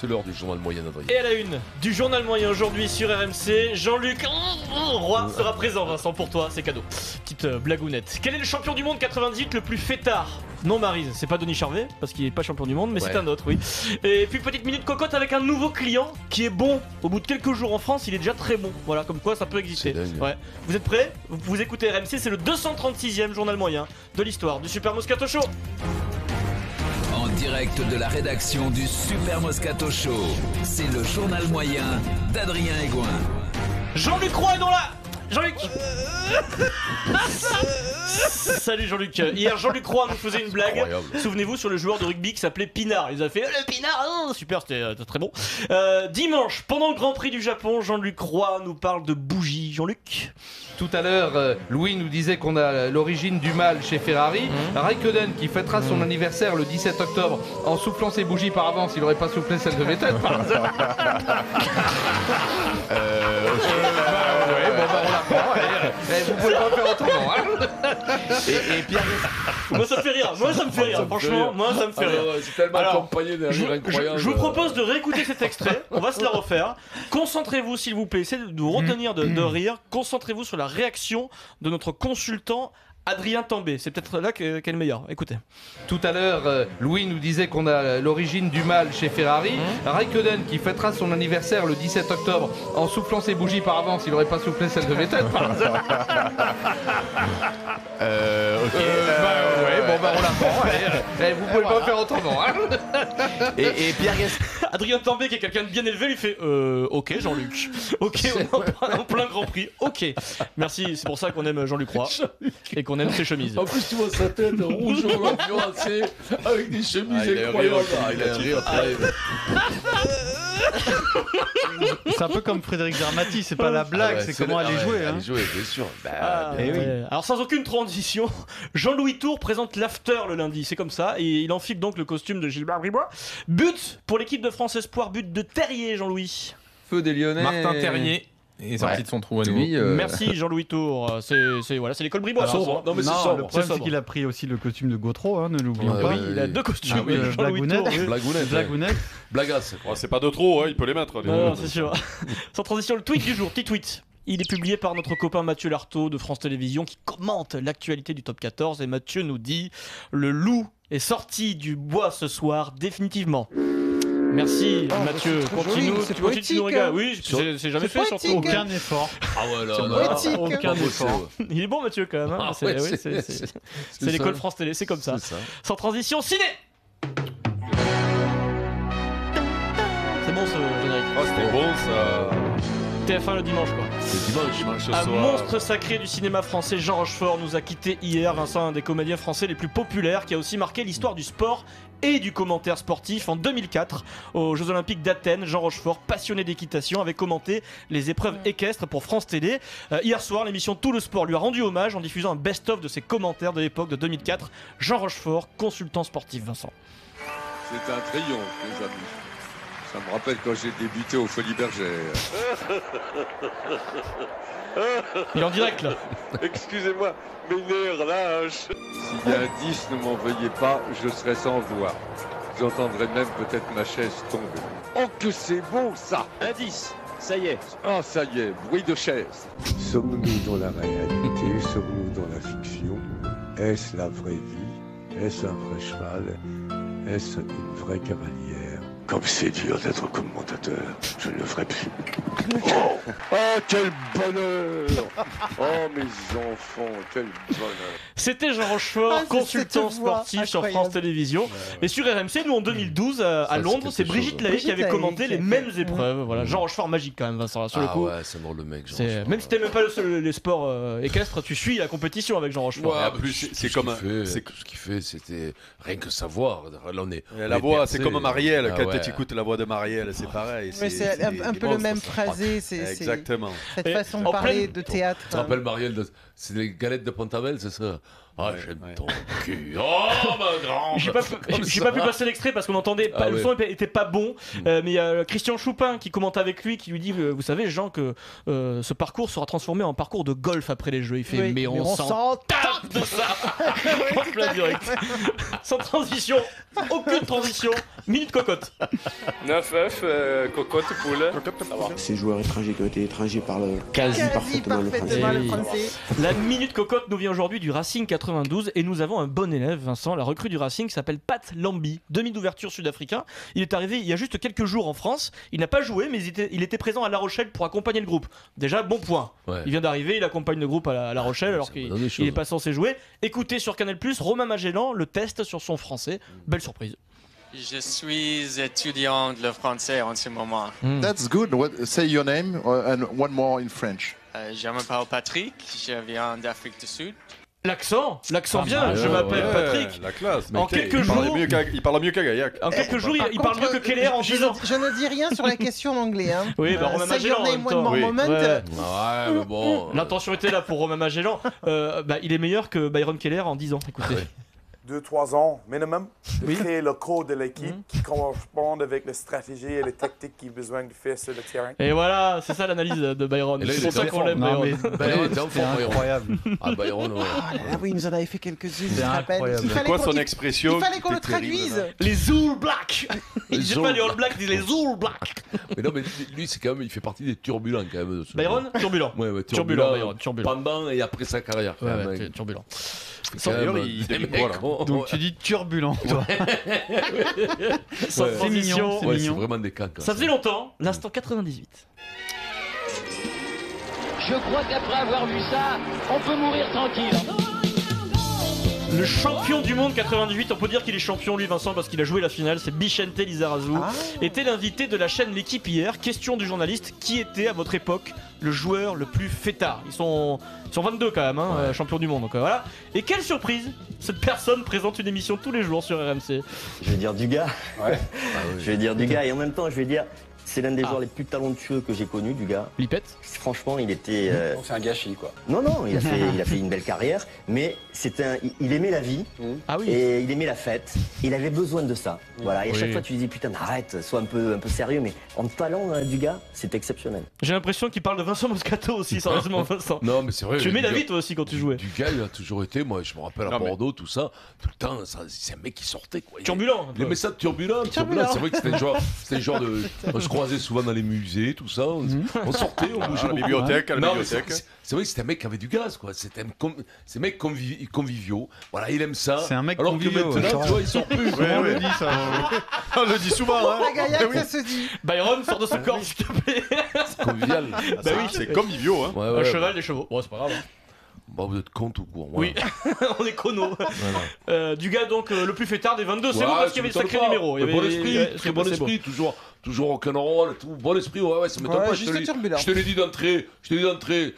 C'est l'heure du journal moyen d'Adrien. Et à la une du journal moyen aujourd'hui sur RMC, Jean-Luc Roy sera présent, Vincent, pour toi, c'est cadeau. Petite blagounette. Quel est le champion du monde 98 le plus fêtard? Non, Maryse, c'est pas Denis Charvet, parce qu'il est pas champion du monde, mais c'est un autre, oui. Et puis petite minute cocotte avec un nouveau client qui est bon. Au bout de quelques jours en France, il est déjà très bon. Voilà, comme quoi ça peut exister. Ouais. Vous êtes prêts? Vous écoutez RMC, c'est le 236e journal moyen de l'histoire du Super Moscato Show. En direct de la rédaction du Super Moscato Show, c'est le journal moyen d'Adrien Egoin. Jean-Luc Roy est dans la... Jean-Luc Salut Jean-Luc. Hier, Jean-Luc Roy nous faisait une blague. Incroyable. Souvenez-vous, sur le joueur de rugby qui s'appelait Pinard. Il nous a fait le Pinard, oh, super, c'était très bon. Dimanche, pendant le Grand Prix du Japon, Jean-Luc Roy nous parle de bougies. Jean-Luc? Tout à l'heure, Louis nous disait qu'on a l'origine du mal chez Ferrari. Raikkonen qui fêtera son anniversaire le 17 octobre en soufflant ses bougies par avance. Il n'aurait pas soufflé celle de Vettel par hasard. Vous pouvez pas faire autrement, hein. Et Pierre... Moi ça me fait rire, franchement, moi ça me fait rire. C'est tellement accompagné d'un rire incroyable. Je vous propose de réécouter cet extrait, on va se la refaire. Concentrez-vous s'il vous plaît, essayez de vous retenir de rire. Concentrez-vous sur la réaction de notre consultant Adrien Tambay, c'est peut-être là qu'est le meilleur. Écoutez. Tout à l'heure, Louis nous disait qu'on a l'origine du mal chez Ferrari. Raikkonen qui fêtera son anniversaire le 17 octobre en soufflant ses bougies par avance. Il n'aurait pas soufflé celle de Vettel par hasard. On la prend. Vous pouvez pas faire autrement, hein. Et Pierre Adrien Tambay, qui est quelqu'un de bien élevé, lui fait ok Jean-Luc. Ok, on est en plein Grand Prix. Ok. Merci, c'est pour ça qu'on aime Jean-Luc Roy. Et qu'on aime ses chemises. En plus, tu vois sa tête rouge au influencé avec des chemises incroyables. Il a un rire terrible. C'est un peu comme Frédéric Zermati, c'est pas la blague, c'est comment elle est jouée. Elle est jouée, bien sûr. Alors, sans aucune transition, Jean-Louis Tour présente l'after le lundi, c'est comme ça, et il enfile donc le costume de Gilbert Bribois. But pour l'équipe de France Espoir, but de Terrier, Jean-Louis. Feu des Lyonnais. Martin Terrier. Et sorti de son trou à nouveau. Merci Jean-Louis Tour. C'est l'école Bribois. Non, mais c'est sobre. Le problème, c'est qu'il a pris aussi le costume de Gautreau, hein, ne l'oublions pas. Oui, il a deux costumes. Jean-Louis Tour. Blagounette. Blagasse. C'est pas de trop, hein, il peut les mettre. Non, c'est sûr. Sans transition, le tweet du jour, petit tweet. Il est publié par notre copain Mathieu Lartaud de France Télévisions qui commente l'actualité du top 14. Et Mathieu nous dit: le loup est sorti du bois ce soir, définitivement. Merci Mathieu, continue, tu nous regardes. Oui, c'est jamais fait surtout. Aucun effort. Ah ouais, là, aucun effort. Il est bon Mathieu quand même. Hein. C'est l'école France Télé, c'est comme ça. Sans transition, ciné. C'est bon ce générique. Oh, c'était bon ça. TF1 le dimanche quoi. Le dimanche Un monstre sacré du cinéma français, Jean Rochefort nous a quitté hier. Vincent, un des comédiens français les plus populaires, qui a aussi marqué l'histoire du sport et du commentaire sportif. En 2004, aux Jeux Olympiques d'Athènes, Jean Rochefort, passionné d'équitation, avait commenté les épreuves équestres pour France Télé. Hier soir, l'émission Tout le Sport lui a rendu hommage en diffusant un best-of de ses commentaires de l'époque de 2004. Jean Rochefort, consultant sportif. Vincent. C'est un triomphe, les amis. Ça me rappelle quand j'ai débuté aux Folies Bergères. Il est en direct là. Excusez-moi, mes nerfs lâchent. S'il y a un 10, ne m'en veuillez pas, je serai sans voix. J'entendrai même peut-être ma chaise tomber. Oh que c'est beau ça! Un 10, ça y est. Ah ça y est, bruit de chaise. Sommes-nous dans la réalité? Sommes-nous dans la fiction? Est-ce la vraie vie? Est-ce un vrai cheval? Est-ce une vraie cavalière? Comme c'est dur d'être commentateur, je ne le ferai plus. Oh, quel bonheur! Oh, mes enfants, quel bonheur! C'était Jean Rochefort, consultant sportif sur France Télévisions. Et sur RMC, nous en 2012, à Londres, c'est Brigitte Lahaye qui avait commenté les mêmes épreuves. Voilà, Jean Rochefort magique quand même, Vincent. Sur le coup, ouais, c'est drôle le mec. Même si t'aimes pas les sports équestres, tu suis la compétition avec Jean Rochefort. Ouais, en plus, c'est comme ce qu'il fait, c'était rien que savoir. Là, on est. La voix, c'est comme Marielle. Quand tu écoutes la voix de Marielle, c'est pareil. C'est un peu le même phrasé. Exactement. Cette façon de parler de théâtre. Tu te rappelles Marielle, c'est les galettes de Pontavel, c'est ça? Ah, j'aime ton cul. Oh, ma grande. J'ai pas pu passer l'extrait parce qu'on entendait pas, le son était pas bon, mais il y a Christian Choupin qui commente avec lui, qui lui dit vous savez Jean que ce parcours sera transformé en parcours de golf après les Jeux. Il fait mais on s'en tape de ça. En plein direct. Sans transition, aucune transition, minute cocotte. 9F, cocotte, poule. Ces joueurs étrangers qui ont été étrangers parlent quasi parfaitement le français. La minute cocotte nous vient aujourd'hui du Racing 92 et nous avons un bon élève, Vincent, la recrue du Racing qui s'appelle Pat Lambi, demi d'ouverture sud-africain. Il est arrivé il y a juste quelques jours en France, il n'a pas joué mais il était présent à La Rochelle pour accompagner le groupe. Déjà bon point. Il vient d'arriver, il accompagne le groupe à La Rochelle alors qu'il n'est pas censé jouer. Écoutez sur Canal+, Romain Magellan, le test sur son français. Belle surprise. Je suis étudiant de français en ce moment. That's good. Say your name and one more in French. Je m'appelle Patrick, je viens d'Afrique du Sud. L'accent vient, je m'appelle Patrick. La classe. En quelques jours, il parle mieux qu'à Gaillac. En quelques jours, il parle mieux que Keller en 10 ans. Je ne dis rien sur la question en anglais. Hein. Oui, bah Romain Magellan en même temps. Ouais, mais bon. L'intention était là pour Romain Magellan. Il est meilleur que Byron Keller en 10 ans. Écoutez. 2-3 ans minimum de créer le code de l'équipe qui correspond avec les stratégies et les tactiques qu'il a besoin de faire sur le terrain. Et voilà, c'est ça l'analyse de Byron. C'est pour ça qu'on l'aime, Byron. C'est incroyable. Ah, Byron, oui, il nous en avait fait quelques-unes, je me rappelle. C'est quoi son expression? Il fallait qu'on le traduise. Les All Blacks. Il disait pas les All Blacks, il disait les All Blacks. Mais non, mais lui, c'est quand même, il fait partie des turbulents quand même. Byron, turbulent. Ouais, turbulent, Byron, turbulent. Pendant et après sa carrière. Ouais, turbulent. D'ailleurs, il devine quoi là? Donc tu dis turbulent, toi. Sans transition. C'est mignon. C'est vraiment des cas. Ça faisait longtemps, l'instant 98. Je crois qu'après avoir vu ça, on peut mourir tranquille. Le champion du monde 98, on peut dire qu'il est champion lui Vincent parce qu'il a joué la finale, c'est Bichente Lizarazu, était l'invité de la chaîne L'équipe hier. Question du journaliste, qui était à votre époque le joueur le plus fêtard? Ils sont 22 quand même, champion du monde, donc voilà. Et quelle surprise, cette personne présente une émission tous les jours sur RMC. Je vais dire Dugas, je vais dire Dugas et en même temps je vais dire... C'est l'un des joueurs les plus talentueux que j'ai connu, Dugas. Lipette. Franchement, il était... C'est un gâchis, quoi. Non, il a fait une belle carrière, mais il aimait la vie, et il aimait la fête. Il avait besoin de ça. Voilà. Et à chaque fois, tu lui dis, putain, arrête, sois un peu sérieux, mais en talent, Dugas, c'est exceptionnel. J'ai l'impression qu'il parle de Vincent Moscato aussi, sérieusement, Vincent. Non, mais c'est vrai. Tu aimais la vie, toi aussi, quand tu jouais. Dugas, il a toujours été, moi, je me rappelle à Bordeaux, tout ça, tout le temps, c'est un mec qui sortait, quoi. Turbulent. Il aimait ça turbulent. C'est vrai que c'était le genre de... On se croisait souvent dans les musées, tout ça. On sortait, on bougeait. À la bibliothèque, C'est vrai que c'était un mec qui avait du gaz, quoi. C'est un mec conviviaux. Voilà, il aime ça. C'est un mec alors conviviaux. Alors que maintenant, tu vois, il sort plus. On le dit, ça. On le dit souvent, hein. La Gaillac, ça se dit. Byron, sort de ce corps, s'il te plaît. C'est convivial. Bah oui, c'est conviviaux, hein. Un cheval, des chevaux. Bon, c'est pas grave. Bah, vous êtes con tout court. Oui, on est cono. Dugas, donc, le plus fêtard des 22, c'est bon parce qu'il y avait des sacrés numéros. Bon esprit, très bon esprit, toujours rock'n'roll, tout bon esprit, ça m'étonne pas. Je te l'ai dit d'entrée,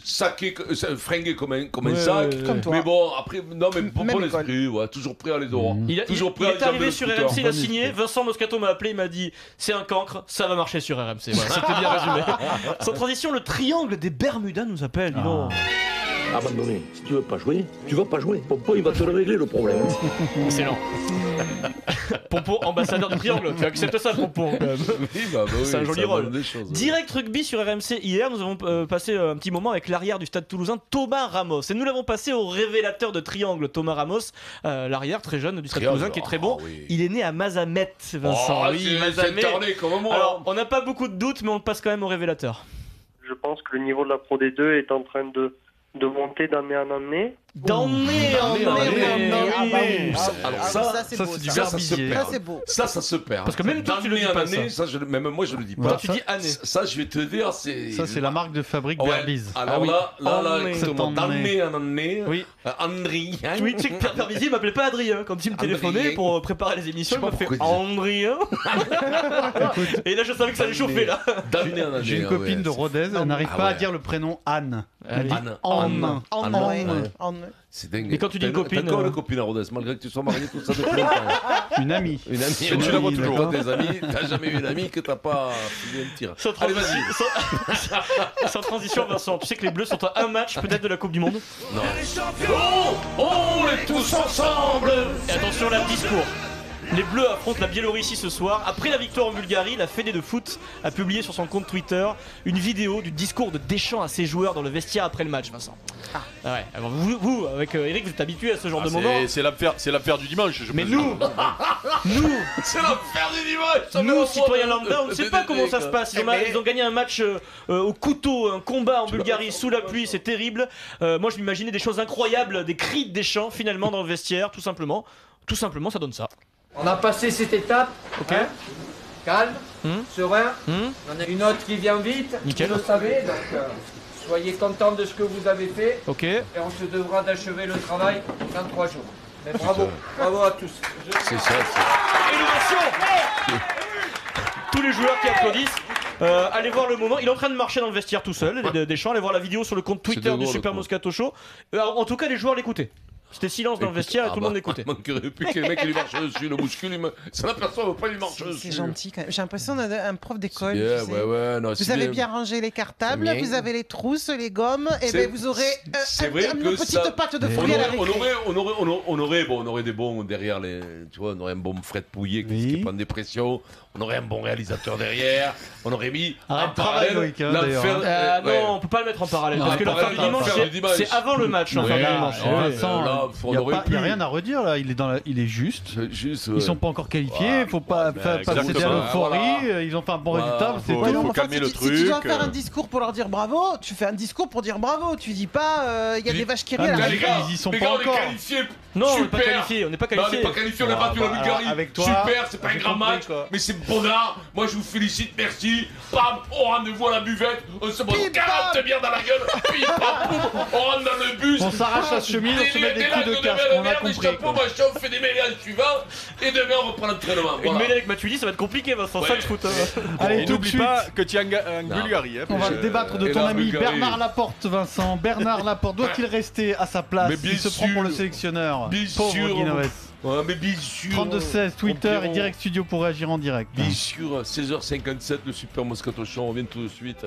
saqué, fringué comme un sac. Mais bon, après, non, mais bon esprit, toujours prêt à les aura. Il est arrivé sur RMC, il a signé. Vincent Moscato m'a appelé, il m'a dit c'est un cancre, ça va marcher sur RMC. C'était bien résumé. Sans transition, le triangle des Bermudas nous appelle, dis donc. Abandonné. Si tu veux pas jouer, tu vas pas jouer. Pompon, il va te régler le problème. Excellent. Pompon, ambassadeur du triangle. Tu acceptes ça, Pompon, quand même. C'est un joli rôle. Direct rugby sur RMC hier, nous avons passé un petit moment avec l'arrière du Stade Toulousain, Thomas Ramos. Et nous l'avons passé au révélateur de triangle, Thomas Ramos, l'arrière très jeune du Stade Toulousain qui est très bon. Il est né à Mazamet, Vincent. Mazamet. Alors, on n'a pas beaucoup de doutes, mais on le passe quand même au révélateur. Je pense que le niveau de la Pro D2 est en train de monter d'année en année. D'année en année. Alors ça c'est du verbier. Ça se perd. Parce que même toi tu le dis pas ça. Même moi je le dis pas. Toi tu dis année. Ça je vais te dire c'est. Ça c'est la marque de fabrique Verbiz. Alors là exactement d'année en année. Oui. Adrien. Oui, tu sais que Pierre Verbizier m'appelait pas Adrien quand il me téléphonait pour préparer les émissions. Il m'a fait Adrien. Et là je savais que ça allait chauffer là. D'année en année. J'ai une copine de Rodez, elle n'arrive pas à dire le prénom Anne. Elle dit Anne. C'est dingue. Mais quand tu dis une copine. T'as encore une copine à Rodez, malgré que tu sois marié, tout ça depuis longtemps. Une amie. Une amie. Tu la vois toujours. Quand tes amis, t'as jamais eu une amie que t'as pas filé un tir. Allez, vas-y. Sans transition, Vincent, tu sais que les Bleus sont à un match peut-être de la Coupe du Monde? Non. On est tous ensemble. Et attention là, le discours. Les Bleus affrontent la Biélorussie ce soir. Après la victoire en Bulgarie, la Fédé de foot a publié sur son compte Twitter une vidéo du discours de Deschamps à ses joueurs dans le vestiaire après le match, Vincent. Ouais, alors vous avec Eric, vous êtes habitué à ce genre de moment. C'est l'affaire du dimanche. Mais nous, c'est l'affaire du dimanche. Nous, citoyens lambda, on ne sait pas comment ça se passe. Ils ont gagné un match au couteau, un combat en Bulgarie sous la pluie, c'est terrible. Moi, je m'imaginais des choses incroyables, des cris de Deschamps finalement dans le vestiaire, tout simplement. Tout simplement, ça donne ça. On a passé cette étape, hein, calme, serein. On en a une autre qui vient vite, nickel. Vous le savez, donc soyez contents de ce que vous avez fait. Et on se devra d'achever le travail dans 3 jours. Mais bravo, bravo à tous. C'est ça. Innovation. Tous les joueurs qui applaudissent. Allez voir le moment, il est en train de marcher dans le vestiaire tout seul, Deschamps, allez voir la vidéo sur le compte Twitter du Super Moscato Show. En tout cas, les joueurs l'écoutaient. C'était silence dans le vestiaire et tout le monde l'écoutait. Il manquerait plus que les mecs qui lui marchent dessus, le bouscule, ça la personne ne veut pas lui marcher dessus. C'est gentil quand même. J'ai l'impression d'un prof d'école. Vous avez bien rangé les cartables, vous avez les trousses, les gommes, et bien vous aurez une petite pâte de fruits à la récré. On aurait des bons derrière les. Tu vois, on aurait un bon Fred Pouillet qui prend des pressions, on aurait un bon réalisateur derrière, on aurait mis en parallèle. Non, on peut pas le mettre en parallèle parce que la fin du dimanche, c'est avant le match. Il n'y a rien à redire là, il est juste. Ils sont pas encore qualifiés, il faut pas passer de l'euphorie, ils ont fait un bon résultat. Il faut calmer le truc. Si tu dois faire un discours pour leur dire bravo, tu fais un discours pour dire bravo. Tu dis pas il y a des vaches qui rient. Ils y sont pas encore. Non, on n'est pas qualifié, on n'est pas qualifié. On a battu la Bulgarie. Super, c'est pas un grand match, mais c'est bonnard. Moi je vous félicite, merci. Bam, on rendez-vous à la buvette, on se boit 40 bières dans la gueule. Puis bam, boum, on rentre dans le bus. On s'arrache la chemise, on se met des coups de casque, on a compris. On fait des mêlées en suivant et demain on reprend l'entraînement. Une mêlée avec Matuidi, ça va être compliqué, Vincent, ça le foot. Allez, n'oublie pas que tu es en Bulgarie. On va débattre de ton ami Bernard Laporte, Vincent. Bernard Laporte, doit-il rester à sa place? Il se prend pour le sélectionneur. Pauvre Guinoès. Ouais, mais bien sûr. 32-16, Twitter et Direct Studio pour réagir en direct. Bien sûr, 16h57, le Super Moscato Show, on revient tout de suite.